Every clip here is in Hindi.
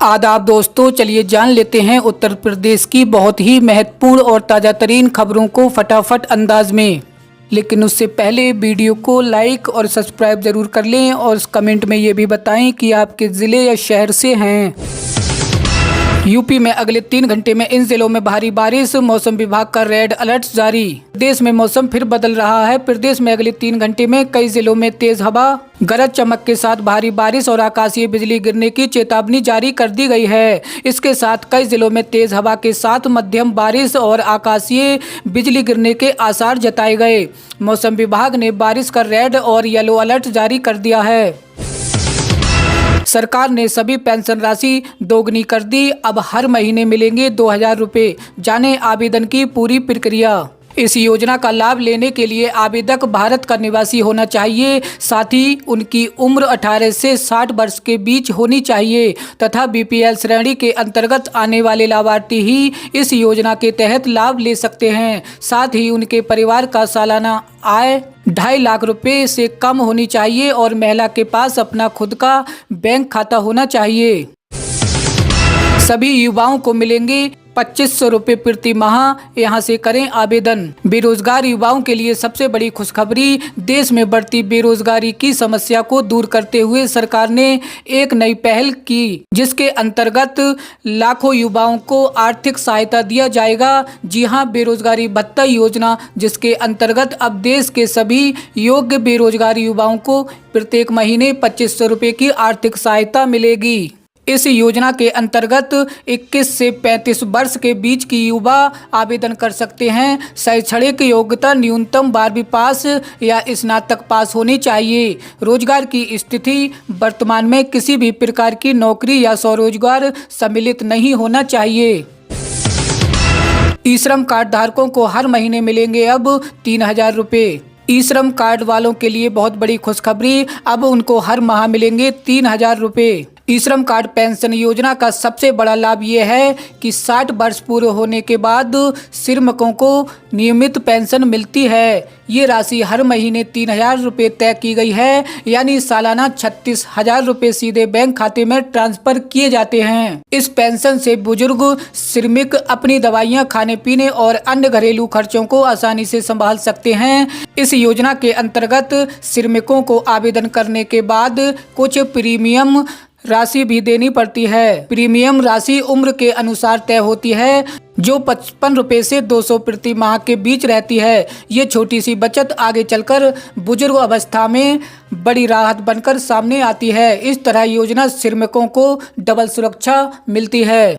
आदाब दोस्तों, चलिए जान लेते हैं उत्तर प्रदेश की बहुत ही महत्वपूर्ण और ताज़ा तरीन खबरों को फटाफट अंदाज में। लेकिन उससे पहले वीडियो को लाइक और सब्सक्राइब ज़रूर कर लें और कमेंट में ये भी बताएं कि आप किस ज़िले या शहर से हैं। यूपी में अगले 3 घंटे में इन जिलों में भारी बारिश, मौसम विभाग का रेड अलर्ट जारी। प्रदेश में मौसम फिर बदल रहा है। प्रदेश में अगले 3 घंटे में कई जिलों में तेज हवा, गरज चमक के साथ भारी बारिश और आकाशीय बिजली गिरने की चेतावनी जारी कर दी गई है। इसके साथ कई जिलों में तेज हवा के साथ मध्यम बारिश और आकाशीय बिजली गिरने के आसार जताए गए। मौसम विभाग ने बारिश का रेड और येलो अलर्ट जारी कर दिया है। सरकार ने सभी पेंशन राशि दोगुनी कर दी। अब हर महीने मिलेंगे 2000 रुपये। जाने आवेदन की पूरी प्रक्रिया। इस योजना का लाभ लेने के लिए आवेदक भारत का निवासी होना चाहिए, साथ ही उनकी उम्र 18 से 60 वर्ष के बीच होनी चाहिए तथा बीपीएल श्रेणी के अंतर्गत आने वाले लाभार्थी ही इस योजना के तहत लाभ ले सकते हैं। साथ ही उनके परिवार का सालाना आय 2.5 लाख रुपए से कम होनी चाहिए और महिला के पास अपना खुद का बैंक खाता होना चाहिए। सभी युवाओं को मिलेंगे 2500 रुपये प्रति माह। यहाँ से करें आवेदन। बेरोजगार युवाओं के लिए सबसे बड़ी खुशखबरी। देश में बढ़ती बेरोजगारी की समस्या को दूर करते हुए सरकार ने एक नई पहल की, जिसके अंतर्गत लाखों युवाओं को आर्थिक सहायता दिया जाएगा। जी हाँ, बेरोजगारी भत्ता योजना, जिसके अंतर्गत अब देश के सभी योग्य बेरोजगार युवाओं को प्रत्येक महीने 2500 रुपये की आर्थिक सहायता मिलेगी। इस योजना के अंतर्गत 21 से 35 वर्ष के बीच की युवा आवेदन कर सकते हैं। शैक्षणिक योग्यता न्यूनतम 12वीं पास या स्नातक पास होनी चाहिए। रोजगार की स्थिति, वर्तमान में किसी भी प्रकार की नौकरी या स्वरोजगार सम्मिलित नहीं होना चाहिए। ई श्रम कार्ड धारकों को हर महीने मिलेंगे अब 3000 रुपये। ई श्रम कार्ड वालों के लिए बहुत बड़ी खुशखबरी। अब उनको हर माह मिलेंगे 3000 रुपये। ई श्रम कार्ड पेंशन योजना का सबसे बड़ा लाभ ये है कि 60 वर्ष पूरे होने के बाद श्रमिकों को नियमित पेंशन मिलती है। ये राशि हर महीने 3000 रुपये तय की गई है, यानी सालाना 36,000 रुपये सीधे बैंक खाते में ट्रांसफर किए जाते हैं। इस पेंशन से बुजुर्ग श्रमिक अपनी दवाइयाँ, खाने पीने और अन्य घरेलू खर्चों को आसानी से संभाल सकते हैं। इस योजना के अंतर्गत श्रमिकों को आवेदन करने के बाद कुछ प्रीमियम राशि भी देनी पड़ती है। प्रीमियम राशि उम्र के अनुसार तय होती है, जो 55 रुपये से 200 प्रति माह के बीच रहती है। ये छोटी सी बचत आगे चलकर बुजुर्ग अवस्था में बड़ी राहत बनकर सामने आती है। इस तरह योजना श्रमिकों को डबल सुरक्षा मिलती है।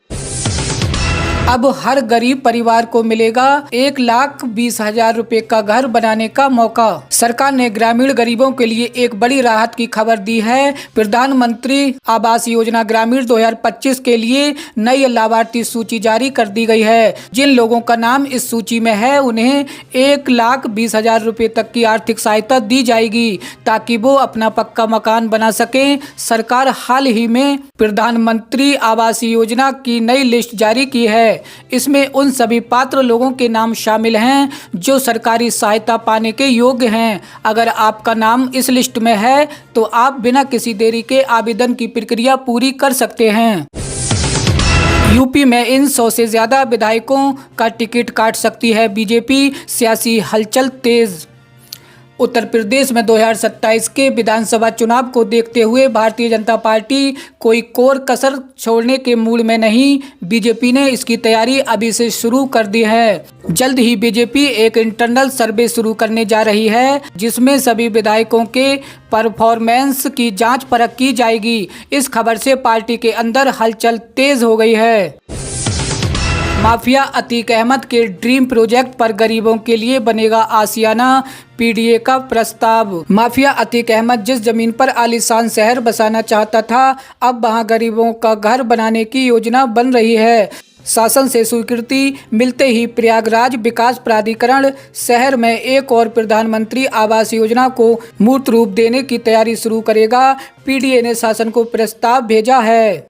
अब हर गरीब परिवार को मिलेगा 1,20,000 रुपये का घर बनाने का मौका। सरकार ने ग्रामीण गरीबों के लिए एक बड़ी राहत की खबर दी है। प्रधानमंत्री आवास योजना ग्रामीण 2025 के लिए नई लाभार्थी सूची जारी कर दी गई है। जिन लोगों का नाम इस सूची में है, उन्हें 1,20,000 रुपये तक की आर्थिक सहायता दी जाएगी, ताकि वो अपना पक्का मकान बना सकें। सरकार हाल ही में प्रधानमंत्री आवास योजना की नई लिस्ट जारी की है। इसमें उन सभी पात्र लोगों के नाम शामिल हैं जो सरकारी सहायता पाने के योग्य हैं। अगर आपका नाम इस लिस्ट में है तो आप बिना किसी देरी के आवेदन की प्रक्रिया पूरी कर सकते हैं। यूपी में इन 100 से ज्यादा विधायकों का टिकट काट सकती है बीजेपी। सियासी हलचल तेज। उत्तर प्रदेश में 2027 के विधानसभा चुनाव को देखते हुए भारतीय जनता पार्टी कोई कोर कसर छोड़ने के मूड में नहीं। बीजेपी ने इसकी तैयारी अभी से शुरू कर दी है। जल्द ही बीजेपी एक इंटरनल सर्वे शुरू करने जा रही है, जिसमें सभी विधायकों के परफॉर्मेंस की जांच परख की जाएगी। इस खबर से पार्टी के अंदर हलचल तेज हो गई है। माफिया अतीक अहमद के ड्रीम प्रोजेक्ट पर गरीबों के लिए बनेगा आशियाना, पीडीए का प्रस्ताव। माफिया अतीक अहमद जिस जमीन पर आलीशान शहर बसाना चाहता था, अब वहां गरीबों का घर बनाने की योजना बन रही है। शासन से स्वीकृति मिलते ही प्रयागराज विकास प्राधिकरण शहर में एक और प्रधानमंत्री आवास योजना को मूर्त रूप देने की तैयारी शुरू करेगा। पीडीए ने शासन को प्रस्ताव भेजा है।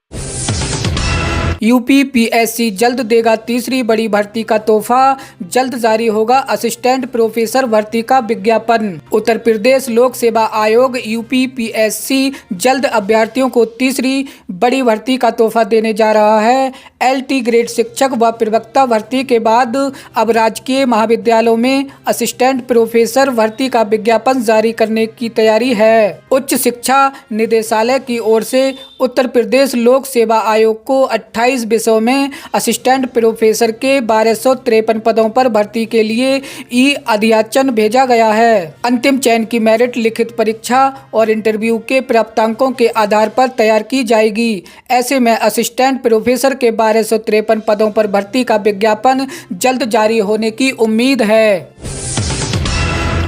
यूपी पीएससी जल्द देगा तीसरी बड़ी भर्ती का तोहफा, जल्द जारी होगा असिस्टेंट प्रोफेसर भर्ती का विज्ञापन। उत्तर प्रदेश लोक सेवा आयोग यूपी पीएससी जल्द अभ्यर्थियों को तीसरी बड़ी भर्ती का तोहफा देने जा रहा है। एलटी ग्रेड शिक्षक व प्रवक्ता भर्ती के बाद अब राजकीय महाविद्यालयों में असिस्टेंट प्रोफेसर भर्ती का विज्ञापन जारी करने की तैयारी है। उच्च शिक्षा निदेशालय की ओर से उत्तर प्रदेश लोक सेवा आयोग को 28 विषयों में असिस्टेंट प्रोफेसर के 1253 पदों पर भर्ती के लिए ई अध्याचन भेजा गया है। अंतिम चयन की मेरिट लिखित परीक्षा और इंटरव्यू के प्राप्तांकों के आधार पर तैयार की जाएगी। ऐसे में असिस्टेंट प्रोफेसर के 1253 पदों पर भर्ती का विज्ञापन जल्द जारी होने की उम्मीद है।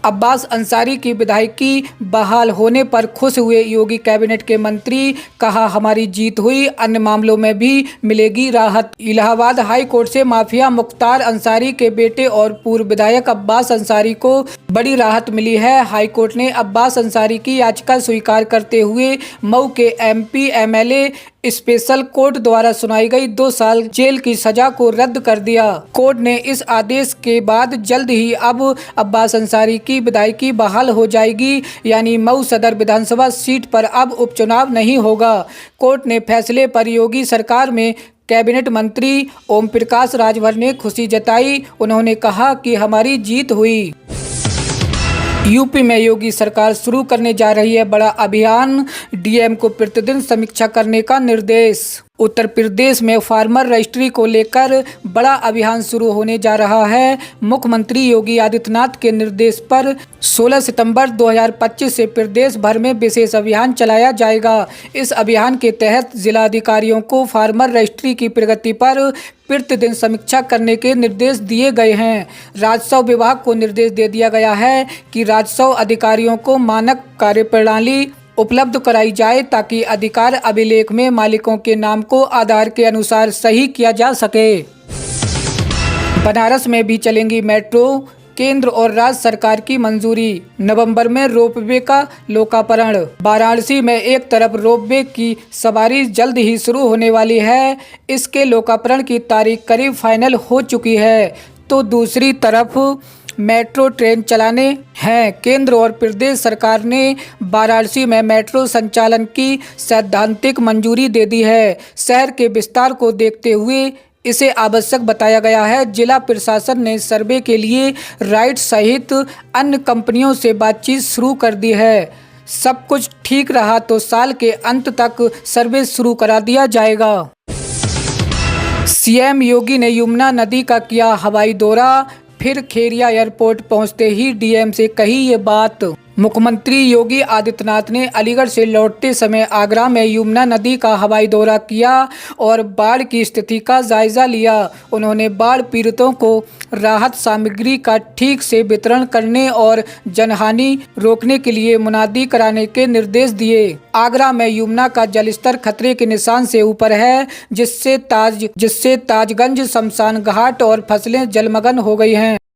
अब्बास अंसारी की विधायकी बहाल होने पर खुश हुए योगी कैबिनेट के मंत्री, कहा हमारी जीत हुई, अन्य मामलों में भी मिलेगी राहत। इलाहाबाद हाई कोर्ट से माफिया मुख्तार अंसारी के बेटे और पूर्व विधायक अब्बास अंसारी को बड़ी राहत मिली है। हाई कोर्ट ने अब्बास अंसारी की याचिका स्वीकार करते हुए मऊ के एमपी एमएलए स्पेशल कोर्ट द्वारा सुनाई गई 2 साल जेल की सजा को रद्द कर दिया। कोर्ट ने इस आदेश के बाद जल्द ही अब अब्बास अंसारी की विधायकी बहाल हो जाएगी, यानी मऊ सदर विधानसभा सीट पर अब उपचुनाव नहीं होगा। कोर्ट ने फैसले पर योगी सरकार में कैबिनेट मंत्री ओम प्रकाश राजभर ने खुशी जताई। उन्होंने कहा कि हमारी जीत हुई। यूपी में योगी सरकार शुरू करने जा रही है बड़ा अभियान, डीएम को प्रतिदिन समीक्षा करने का निर्देश। उत्तर प्रदेश में फार्मर रजिस्ट्री को लेकर बड़ा अभियान शुरू होने जा रहा है। मुख्यमंत्री योगी आदित्यनाथ के निर्देश पर 16 सितंबर 2025 से प्रदेश भर में विशेष अभियान चलाया जाएगा। इस अभियान के तहत जिलाधिकारियों को फार्मर रजिस्ट्री की प्रगति पर प्रतिदिन समीक्षा करने के निर्देश दिए गए हैं। राजस्व विभाग को निर्देश दे दिया गया है कि राजस्व अधिकारियों को मानक कार्यप्रणाली उपलब्ध कराई जाए ताकि अधिकार अभिलेख में मालिकों के नाम को आधार के अनुसार सही किया जा सके। बनारस में भी चलेंगी मेट्रो, केंद्र और राज्य सरकार की मंजूरी। नवंबर में रोपवे का लोकार्पण। वाराणसी में एक तरफ रोपवे की सवारी जल्द ही शुरू होने वाली है। इसके लोकार्पण की तारीख करीब फाइनल हो चुकी है, तो दूसरी तरफ मेट्रो ट्रेन चलाने हैं। केंद्र और प्रदेश सरकार ने वाराणसी में मेट्रो संचालन की सैद्धांतिक मंजूरी दे दी है। शहर के विस्तार को देखते हुए इसे आवश्यक बताया गया है। जिला प्रशासन ने सर्वे के लिए राइट सहित अन्य कंपनियों से बातचीत शुरू कर दी है। सब कुछ ठीक रहा तो साल के अंत तक सर्वे शुरू करा दिया जाएगा। सीएम योगी ने यमुना नदी का किया हवाई दौरा, फिर खेरिया एयरपोर्ट पहुंचते ही डीएम से कही ये बात। मुख्यमंत्री योगी आदित्यनाथ ने अलीगढ़ से लौटते समय आगरा में यमुना नदी का हवाई दौरा किया और बाढ़ की स्थिति का जायजा लिया। उन्होंने बाढ़ पीड़ितों को राहत सामग्री का ठीक से वितरण करने और जनहानि रोकने के लिए मुनादी कराने के निर्देश दिए। आगरा में यमुना का जलस्तर खतरे के निशान से ऊपर है, जिससे ताजगंज, शमशान घाट और फसलें जलमग्न हो गई हैं।